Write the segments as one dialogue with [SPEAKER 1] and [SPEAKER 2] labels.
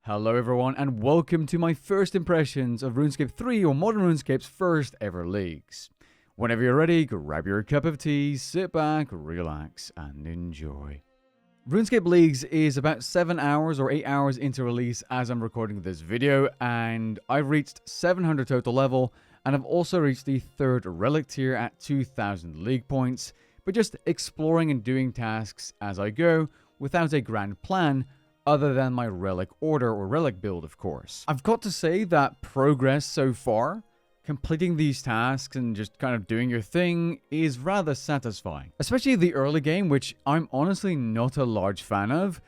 [SPEAKER 1] Hello everyone and welcome to my first impressions of RuneScape 3 or Modern RuneScape's first ever leagues. Whenever you're ready, grab your cup of tea, sit back, relax and enjoy. RuneScape Leagues is about 7 hours or 8 hours into release as I'm recording this video, and I've reached 700 total level and I've also reached the 3rd Relic tier at 2000 league points, but just exploring and doing tasks as I go without a grand plan other than my Relic order or Relic build, of course. I've got to say that progress so far, completing these tasks and just kind of doing your thing, is rather satisfying. Especially the early game, which I'm honestly not a large fan of,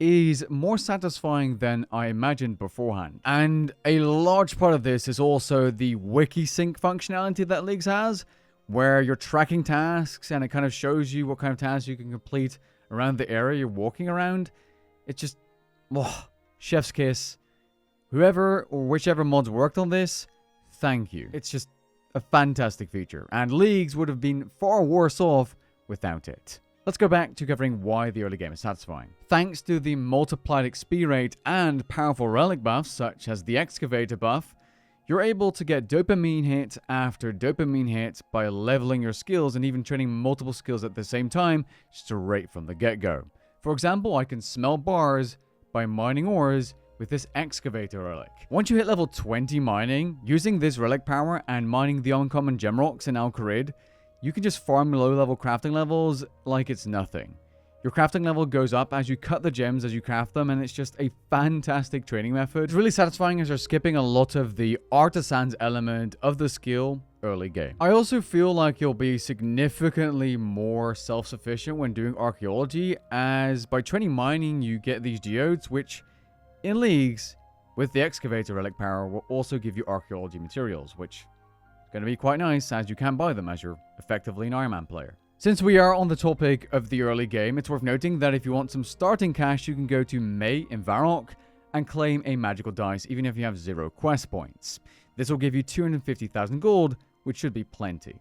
[SPEAKER 1] is more satisfying than I imagined beforehand. And a large part of this is also the wiki sync functionality that Leagues has, where you're tracking tasks and it kind of shows you what kind of tasks you can complete around the area you're walking around. It's just, chef's kiss. Whoever or whichever mods worked on this, thank you. It's just a fantastic feature, and Leagues would have been far worse off without it. Let's go back to covering why the early game is satisfying. Thanks to the multiplied XP rate and powerful relic buffs, such as the excavator buff, you're able to get dopamine hit after dopamine hit by leveling your skills and even training multiple skills at the same time straight from the get-go. For example, I can smell bars by mining ores with this excavator relic. Once you hit level 20 mining, using this relic power and mining the uncommon gem rocks in Al-Kharid, you can just farm low level crafting levels like it's nothing. Your crafting level goes up as you cut the gems as you craft them, and it's just a fantastic training method. It's really satisfying as you're skipping a lot of the artisan's element of the skill early game. I also feel like you'll be significantly more self-sufficient when doing archaeology, as by training mining you get these geodes, which in Leagues with the excavator relic power will also give you archaeology materials, which is going to be quite nice as you can buy them as you're effectively an Iron Man player. Since we are on the topic of the early game, it's worth noting that if you want some starting cash, you can go to May in Varrock and claim a magical dice even if you have 0 quest points. This will give you 250,000 gold, which should be plenty.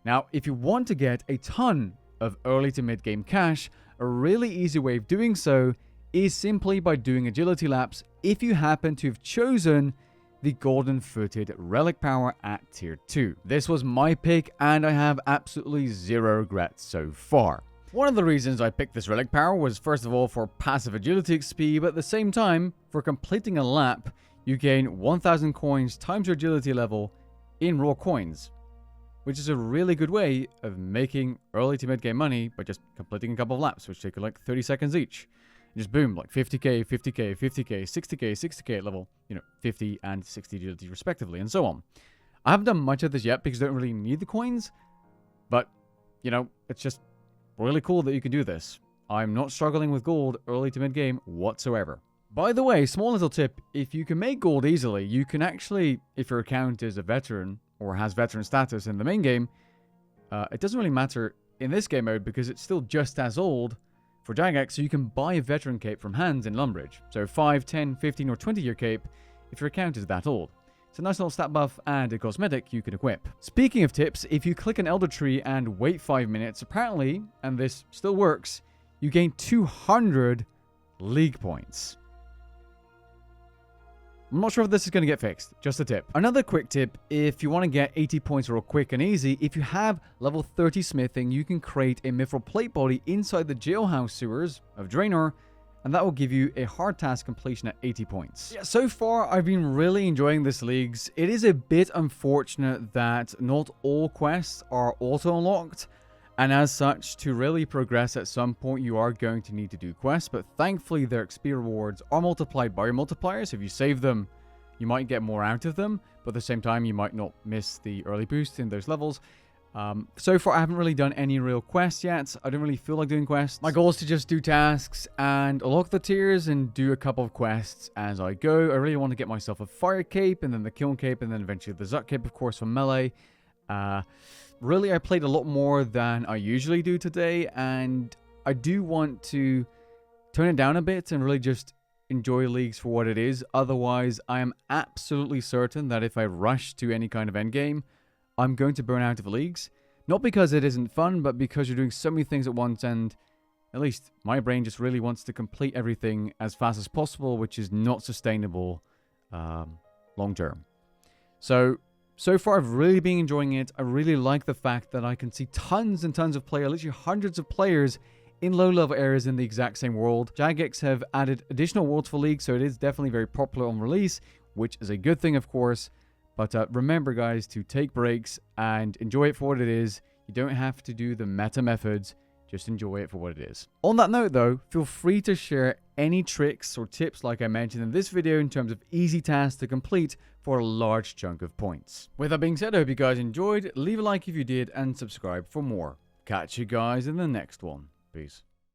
[SPEAKER 1] Now, if you want to get a ton of early to mid game cash, a really easy way of doing so is simply by doing agility laps if you happen to have chosen the golden footed relic power at tier 2. This was my pick and I have absolutely 0 regrets so far. One of the reasons I picked this relic power was first of all for passive agility XP, but at the same time, for completing a lap, you gain 1000 coins times your agility level in raw coins, which is a really good way of making early to mid game money by just completing a couple of laps, which take like 30 seconds each. Just boom, like 50k, 50k, 50k, 60k, 60k at level, 50 and 60 agility respectively, and so on. I haven't done much of this yet because I don't really need the coins, but, it's just really cool that you can do this. I'm not struggling with gold early to mid game whatsoever. By the way, small little tip, if you can make gold easily, you can actually, if your account is a veteran or has veteran status in the main game, it doesn't really matter in this game mode because it's still just as old for Jagex, so you can buy a veteran cape from hands in Lumbridge. So 5, 10, 15 or 20 year cape if your account is that old. It's a nice little stat buff and a cosmetic you can equip. Speaking of tips, if you click an Elder Tree and wait 5 minutes, apparently, and this still works, you gain 200 league points. I'm not sure if this is going to get fixed, just a tip. Another quick tip, if you want to get 80 points real quick and easy, if you have level 30 smithing, you can create a mithril plate body inside the jailhouse sewers of Draenor, and that will give you a hard task completion at 80 points. Yeah, so far, I've been really enjoying this Leagues. It is a bit unfortunate that not all quests are auto-unlocked, and as such, to really progress at some point, you are going to need to do quests, but thankfully their XP rewards are multiplied by your multipliers. If you save them, you might get more out of them, but at the same time, you might not miss the early boost in those levels. So far, I haven't really done any real quests yet. I don't really feel like doing quests. My goal is to just do tasks and unlock the tiers and do a couple of quests as I go. I really want to get myself a fire cape, and then the kiln cape, and then eventually the Zuck cape, of course, for melee. Really, I played a lot more than I usually do today, and I do want to tone it down a bit and really just enjoy Leagues for what it is. Otherwise, I am absolutely certain that if I rush to any kind of endgame, I'm going to burn out of Leagues. Not because it isn't fun, but because you're doing so many things at once, and At least my brain just really wants to complete everything as fast as possible, which is not sustainable long term. So far I've really been enjoying it. I really like the fact that I can see tons and tons of players, literally hundreds of players in low-level areas in the exact same world. Jagex have added additional worlds for League, so it is definitely very popular on release, which is a good thing, of course. But remember, guys, to take breaks and enjoy it for what it is. You don't have to do the meta methods. Just enjoy it for what it is. On that note, though, feel free to share any tricks or tips like I mentioned in this video in terms of easy tasks to complete for a large chunk of points. With that being said, I hope you guys enjoyed. Leave a like if you did and subscribe for more. Catch you guys in the next one. Peace.